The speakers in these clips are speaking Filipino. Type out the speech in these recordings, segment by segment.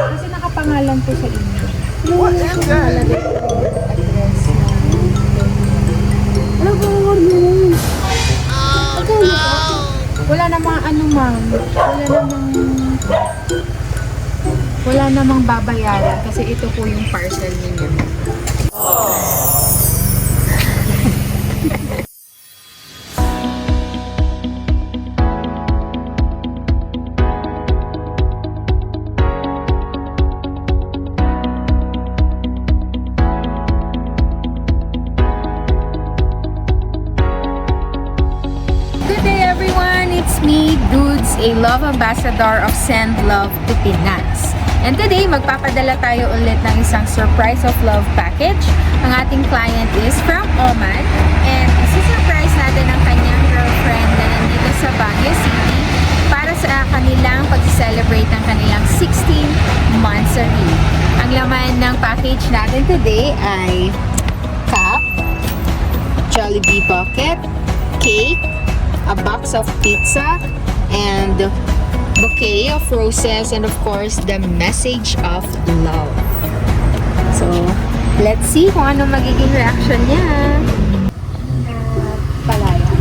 Kasi nakapangalan po sa inyo. What is that? Address. Ano ba ang order yun? Wala namang ano ma'am. Wala namang babayaran kasi ito po yung parcel ninyo. Good day everyone! It's me, Dudes, a love ambassador of Send Love to Pinas. And today, magpapadala tayo ulit ng isang surprise of love package. Ang ating client is from Oman. And isi-surprise natin ang kanyang girlfriend na nandito sa Baguio City para sa kanilang pag-celebrate ng kanilang 16th monthsary. Ang laman ng package natin today ay cup, Jollibee bucket, cake, a box of pizza, and bouquet of roses, and of course the message of love. So let's see kung ano magiging reaction niya. Palaya.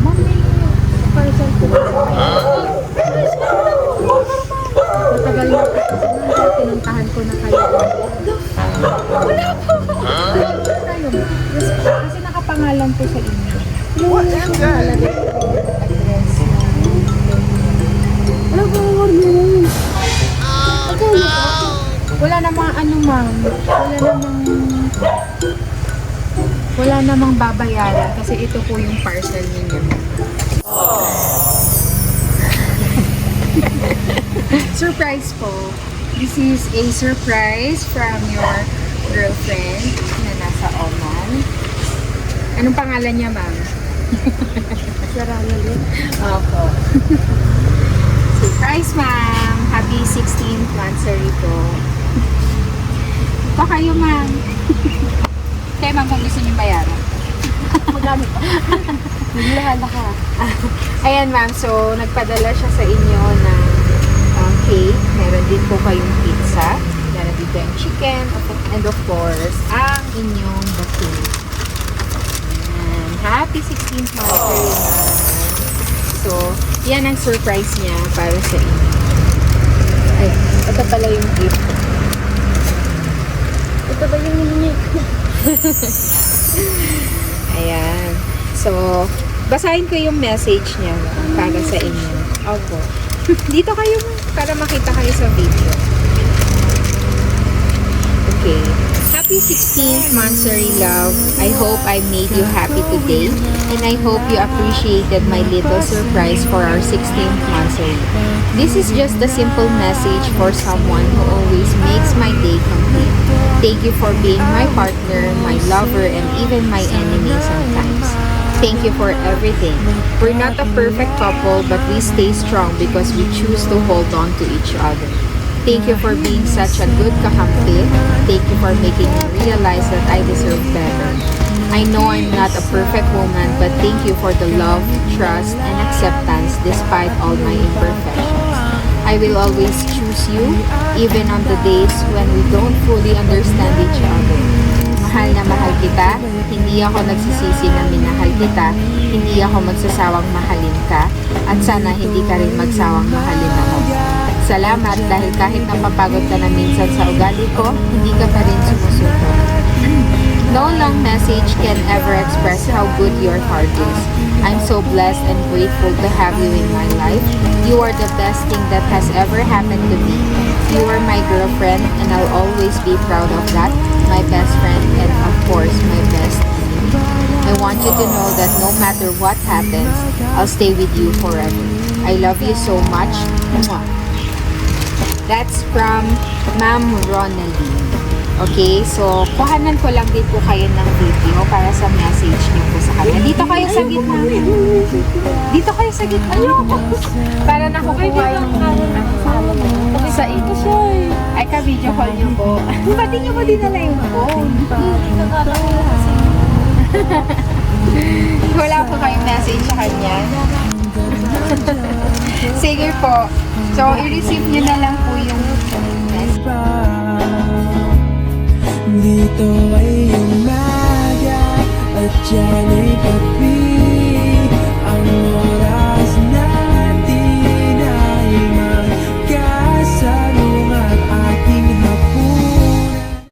Mami, parcel ko. Matagal na po kasi nung pinuntahan ko na kayo. Wala po. Tayo. Kasi nakapangalan po sa inyo. What is that? Address. Ano ba ang order yun? Wala namang ano ma'am. Wala namang babayaran kasi ito po yung parcel ninyo. Surprise po. This is a surprise from your girlfriend na nasa Oman. Anong pangalan niya ma'am? Sarana din. Opo. Surprise, ma'am! Happy 16th monthsary po. Pa kayo, ma'am. Kaya, ma'am, kung gusto niyo bayaran. Magamit pa. Biglahan na ka. Ayan, ma'am. So, nagpadala siya sa inyo ng cake. Meron din po kayong pizza. Meron din po yung chicken. And of course, ang inyong bouquet. Ayan. Happy 16th monthsary, ma'am. So, yan ang surprise niya para sa inyo. Ay, ito pala yung gift. Ito ba yung hiningi? Ayan. So, basahin ko yung message niya para sa inyo. Opo. Dito kayo para makita kayo sa video. Okay. Happy 16th monthsary, love. I hope I made you happy today, and I hope you appreciated my little surprise for our 16th monthsary. This is just a simple message for someone who always makes my day complete. Thank you for being my partner, my lover, and even my enemy sometimes. Thank you for everything. We're not a perfect couple, but we stay strong because we choose to hold on to each other. Thank you for being such a good kakampi. Thank you for making me realize that I deserve better. I know I'm not a perfect woman, but thank you for the love, trust, and acceptance despite all my imperfections. I will always choose you, even on the days when we don't fully understand each other. Mahal na mahal kita, hindi ako nagsisisi na minahal kita, hindi ako magsasawang mahalin ka, at sana hindi ka rin magsawang mahalin ako. Salamat dahil kahit napapagod ka na minsan sa ugali ko, hindi ka pa rin sumusuko. No long message can ever express how good your heart is. I'm so blessed and grateful to have you in my life. You are the best thing that has ever happened to me. You are my girlfriend and I'll always be proud of that. My best friend and of course my best enemy. I want you to know that no matter what happens, I'll stay with you forever. I love you so much. Mwah. That's from Ma'am Ronaldine. Okay, so kuhanan ko lang din po kayo ng video para sa message niyo po sa kanya. Dito kayo sa gitna. Dito kayo sa gitna. Ayoko. Para nakukuha yung sa ito siya eh. Ay, ka-video call niyo po. Pati niyo mo dinala yung phone. Wala po kayong message sa kanya. Say Sige po. So, i-receive nyo na lang po yung message. Dito ay umaga at yan